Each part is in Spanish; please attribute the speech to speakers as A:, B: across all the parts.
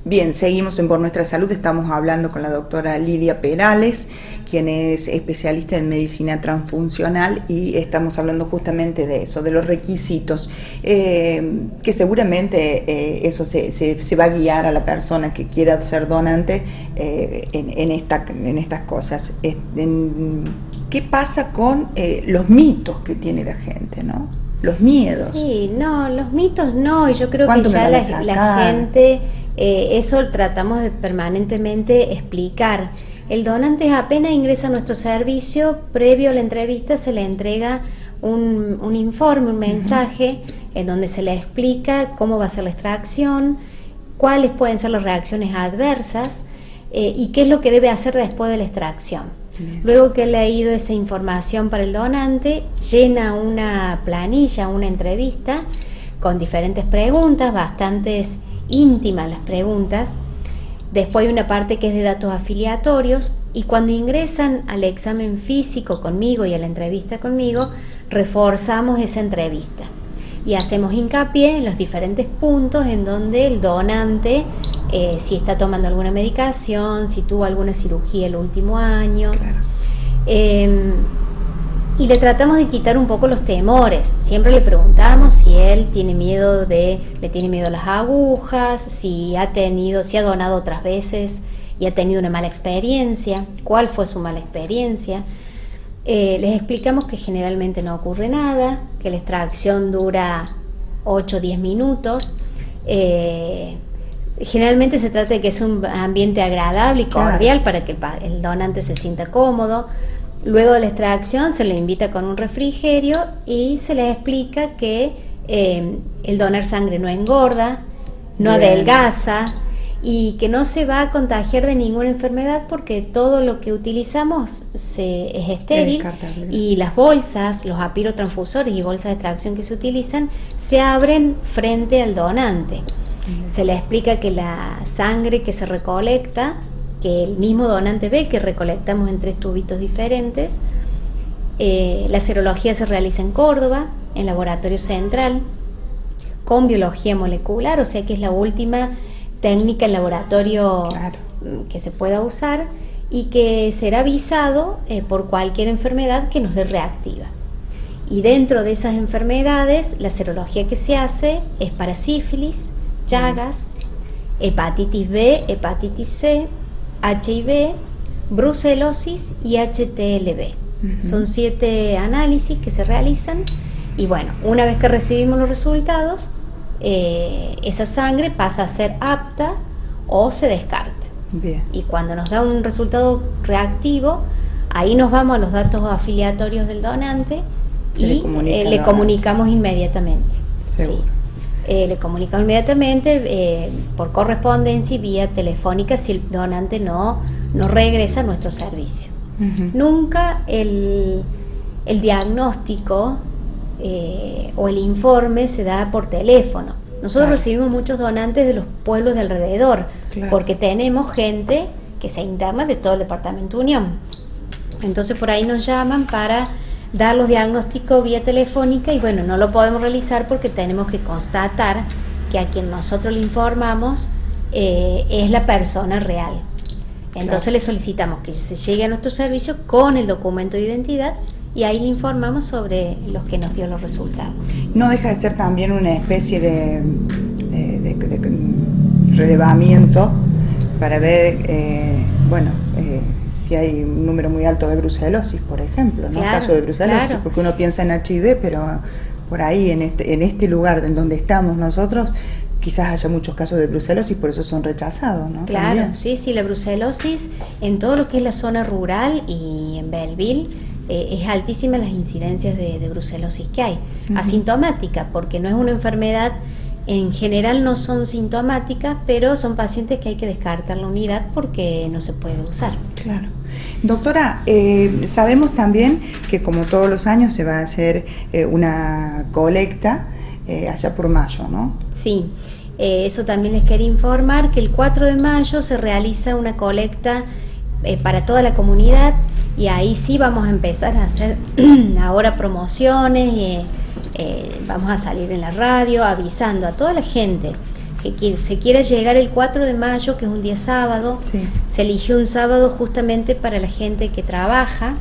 A: Bien, seguimos en Por Nuestra Salud, estamos hablando con la doctora Lidia Perales, quien es especialista en medicina transfuncional, y estamos hablando justamente de eso, de los requisitos, que seguramente eso se va a guiar a la persona que quiera ser donante en estas cosas. ¿Qué pasa con los mitos que tiene la gente, no? Los miedos.
B: Sí, no, los mitos no, y yo creo que ya la gente... eso tratamos de permanentemente explicar. El donante apenas ingresa a nuestro servicio, previo a la entrevista se le entrega un informe, un mensaje, en donde se le explica cómo va a ser la extracción, cuáles pueden ser las reacciones adversas y qué es lo que debe hacer después de la extracción. Bien. Luego que él ha leído esa información para el donante, llena una planilla, una entrevista con diferentes preguntas, bastantes íntimas las preguntas. Después hay una parte que es de datos afiliatorios, y cuando ingresan al examen físico conmigo y a la entrevista conmigo, reforzamos esa entrevista y hacemos hincapié en los diferentes puntos en donde el donante, si está tomando alguna medicación, si tuvo alguna cirugía el último año. Claro. Y le tratamos de quitar un poco los temores. Siempre le preguntamos si él tiene miedo le tiene miedo a las agujas, si ha donado otras veces y ha tenido una mala experiencia, cuál fue su mala experiencia. Les explicamos que generalmente no ocurre nada, que la extracción dura 8 o 10 minutos. Generalmente se trata de que es un ambiente agradable y cordial, para que el donante se sienta cómodo. Luego de la extracción se le invita con un refrigerio y se le explica que el donar sangre no engorda, no adelgaza, y que no se va a contagiar de ninguna enfermedad porque todo lo que utilizamos es estéril, y las bolsas, los apirotransfusores y bolsas de extracción que se utilizan se abren frente al donante. Se le explica que la sangre que se recolecta, que el mismo donante ve que recolectamos en 3 tubitos diferentes. La serología se realiza en Córdoba, en Laboratorio Central, con biología molecular, o sea que es la última técnica en laboratorio que se pueda usar, y que será avisado por cualquier enfermedad que nos dé reactiva. Y dentro de esas enfermedades, la serología que se hace es para sífilis, Chagas, hepatitis B, hepatitis C, HIV, brucelosis y HTLV. Son 7 análisis que se realizan, y bueno, una vez que recibimos los resultados, esa sangre pasa a ser apta o se descarta. Bien. Y cuando nos da un resultado reactivo, ahí nos vamos a los datos afiliatorios del donante y le comunicamos inmediatamente. Sí. Le comunicamos inmediatamente por correspondencia y vía telefónica si el donante no regresa a nuestro servicio. Nunca el diagnóstico o el informe se da por teléfono. Nosotros recibimos muchos donantes de los pueblos de alrededor, porque tenemos gente que se interna de todo el departamento Unión. Entonces por ahí nos llaman para dar los diagnósticos vía telefónica, y bueno, no lo podemos realizar porque tenemos que constatar que a quien nosotros le informamos es la persona real. Entonces le solicitamos que se llegue a nuestro servicio con el documento de identidad, y ahí le informamos sobre los que nos dio los resultados.
A: No deja de ser también una especie de relevamiento para ver, si hay un número muy alto de brucelosis, por ejemplo, ¿no? Caso de brucelosis, porque uno piensa en HIV, pero por ahí, en este lugar en donde estamos nosotros, quizás haya muchos casos de brucelosis, por eso son rechazados, ¿no?
B: Claro, también. Sí, la brucelosis en todo lo que es la zona rural y en Belleville es altísima las incidencias de brucelosis que hay. Asintomática, porque no es una enfermedad, en general no son sintomáticas, pero son pacientes que hay que descartar la unidad porque no se puede usar. Claro.
A: Doctora, sabemos también que como todos los años se va a hacer una colecta allá por mayo, ¿no?
B: Sí, eso también les quería informar, que el 4 de mayo se realiza una colecta para toda la comunidad, y ahí sí vamos a empezar a hacer ahora promociones, vamos a salir en la radio avisando a toda la gente se quiera llegar el 4 de mayo, que es un día sábado.
A: Sí.
B: Se eligió un sábado justamente para la gente que trabaja.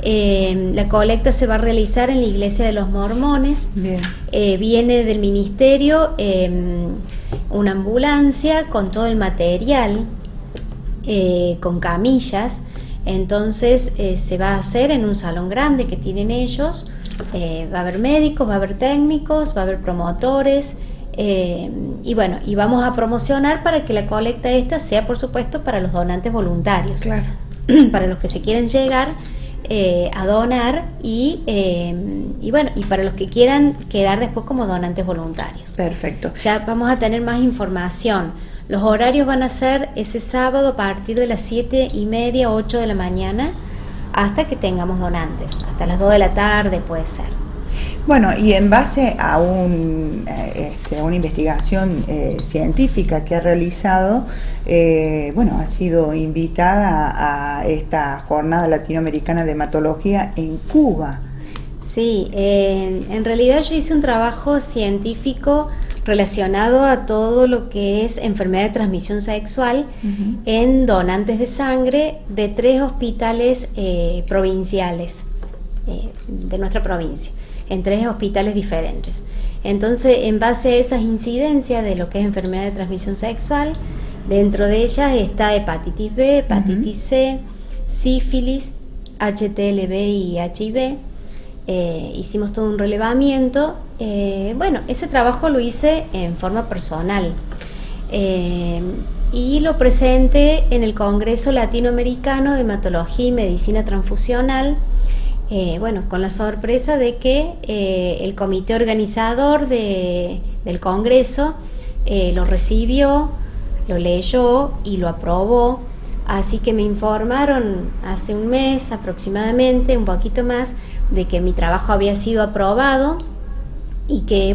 B: La colecta se va a realizar en la Iglesia de los Mormones.
A: Bien.
B: Viene del ministerio una ambulancia con todo el material, con camillas. Entonces se va a hacer en un salón grande que tienen ellos. Va a haber médicos, va a haber técnicos, va a haber promotores. Y bueno, y vamos a promocionar para que la colecta esta sea, por supuesto, para los donantes voluntarios.
A: Claro.
B: Para los que se quieren llegar a donar y bueno, y para los que quieran quedar después como donantes voluntarios.
A: Perfecto.
B: Ya vamos a tener más información. Los horarios van a ser ese sábado a partir de las 7:30, 8 de la mañana, hasta que tengamos donantes, hasta las 2 de la tarde puede ser.
A: Bueno, y en base a una investigación científica que ha realizado, ha sido invitada a esta Jornada Latinoamericana de Hematología en Cuba.
B: Sí, en realidad yo hice un trabajo científico relacionado a todo lo que es enfermedad de transmisión sexual en donantes de sangre de 3 hospitales provinciales de nuestra provincia, en 3 hospitales diferentes. Entonces, en base a esas incidencias de lo que es enfermedad de transmisión sexual, dentro de ellas está hepatitis B, hepatitis C, sífilis, HTLV y HIV. Hicimos todo un relevamiento. Ese trabajo lo hice en forma personal y lo presenté en el Congreso Latinoamericano de Hematología y Medicina Transfusional, con la sorpresa de que el comité organizador del Congreso lo recibió, lo leyó y lo aprobó. Así que me informaron hace un mes aproximadamente, un poquito más, de que mi trabajo había sido aprobado y que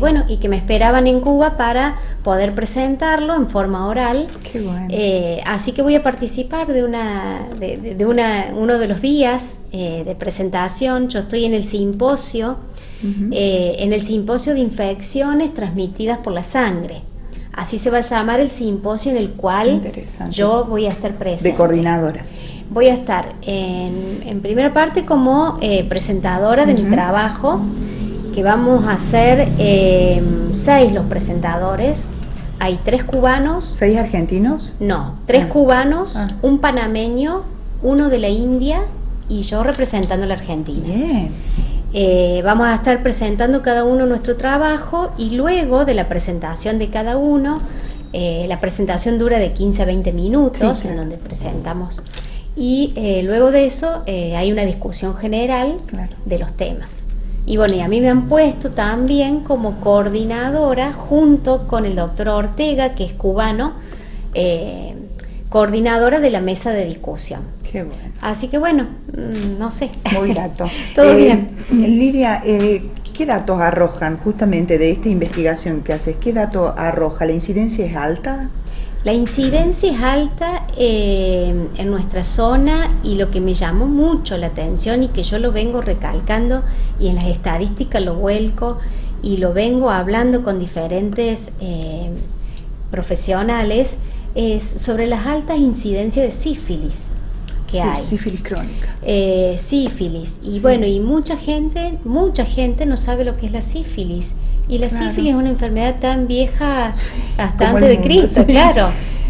B: me esperaban en Cuba para poder presentarlo en forma oral.
A: Qué bueno.
B: Así que voy a participar de uno de los días de presentación. Yo estoy en el simposio, en el simposio de infecciones transmitidas por la sangre. Así se va a llamar el simposio, en el cual yo voy a estar presente.
A: De coordinadora.
B: Voy a estar en primera parte como presentadora de mi trabajo, que vamos a ser 6 los presentadores. Hay 3 cubanos.
A: ¿6 argentinos?
B: No, 3 cubanos, un panameño, uno de la India y yo representando a la Argentina.
A: Bien.
B: Vamos a estar presentando cada uno nuestro trabajo, y luego de la presentación de cada uno, la presentación dura de 15 a 20 minutos, sí, claro, en donde presentamos, y luego de eso hay una discusión general, claro, de los temas. Y bueno, y a mí me han puesto también como coordinadora, junto con el doctor Ortega, que es cubano, coordinadora de la mesa de discusión.
A: Qué bueno.
B: Así que bueno, no sé.
A: Muy grato.
B: Todo bien.
A: Lidia, ¿qué datos arrojan justamente de esta investigación que haces? ¿Qué dato arroja? ¿La incidencia es alta?
B: La incidencia es alta en nuestra zona, y lo que me llamó mucho la atención y que yo lo vengo recalcando y en las estadísticas lo vuelco y lo vengo hablando con diferentes profesionales, es sobre las altas incidencias de sífilis que hay.
A: Sífilis crónica.
B: Sífilis. Y bueno, y mucha gente no sabe lo que es la sífilis. Y la sífilis es una enfermedad tan vieja, bastante de Cristo, sí, claro.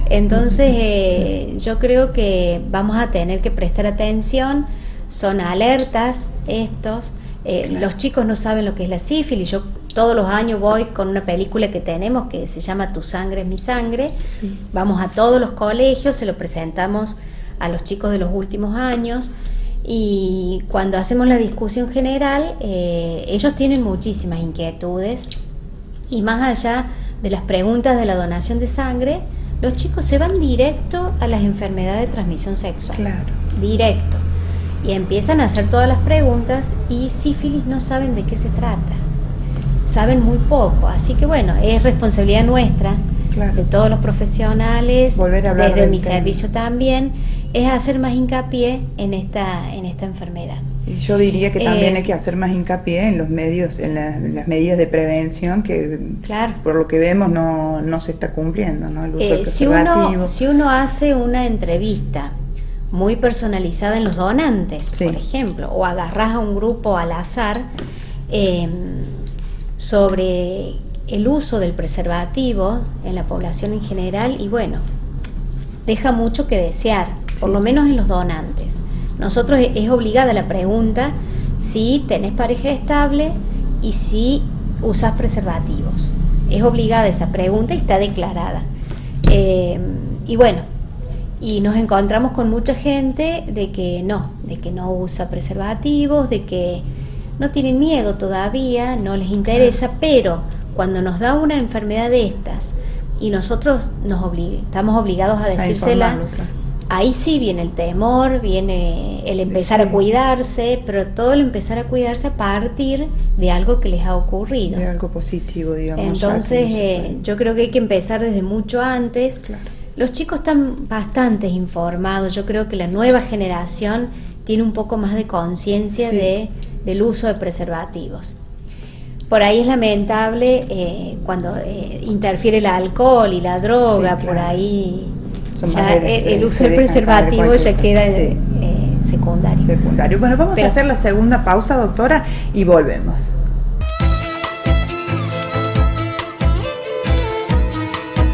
B: Entonces, yo creo que vamos a tener que prestar atención. Son alertas estos. Claro. Los chicos no saben lo que es la sífilis. Yo todos los años voy con una película que tenemos que se llama Tu sangre es mi sangre. Sí. Vamos a todos los colegios, se lo presentamos a los chicos de los últimos años, y cuando hacemos la discusión general, ellos tienen muchísimas inquietudes, y más allá de las preguntas de la donación de sangre, los chicos se van directo a las enfermedades de transmisión sexual.
A: Claro. Directo.
B: Y empiezan a hacer todas las preguntas, y sífilis no saben de qué se trata. Saben muy poco, así que bueno, es responsabilidad nuestra, claro, de todos los profesionales, desde mi servicio también, es hacer más hincapié en esta enfermedad.
A: Y yo diría que también hay que hacer más hincapié en los medios, en las medidas de prevención que, claro, por lo que vemos no se está cumpliendo, ¿no? El uso del preservativo.
B: Si uno hace una entrevista muy personalizada en los donantes, sí, por ejemplo, o agarrás a un grupo al azar sobre el uso del preservativo en la población en general, y bueno, deja mucho que desear, por lo menos en los donantes. Nosotros es obligada la pregunta si tenés pareja estable y si usas preservativos. Es obligada esa pregunta y está declarada. Y bueno, y nos encontramos con mucha gente de que no usa preservativos, de que no tienen miedo todavía, no les interesa, pero cuando nos da una enfermedad de estas y nosotros estamos obligados a decírsela, ahí sí viene el temor, viene el empezar a cuidarse, pero todo el empezar a cuidarse a partir de algo que les ha ocurrido.
A: De algo positivo, digamos.
B: Entonces, yo creo que hay que empezar desde mucho antes. Claro. Los chicos están bastante informados, yo creo que la nueva generación tiene un poco más de conciencia del uso de preservativos. Por ahí es lamentable cuando interfiere el alcohol y la droga, por ahí ya el uso del preservativo ya queda secundario.
A: Bueno, vamos a hacer la segunda pausa, doctora, y volvemos.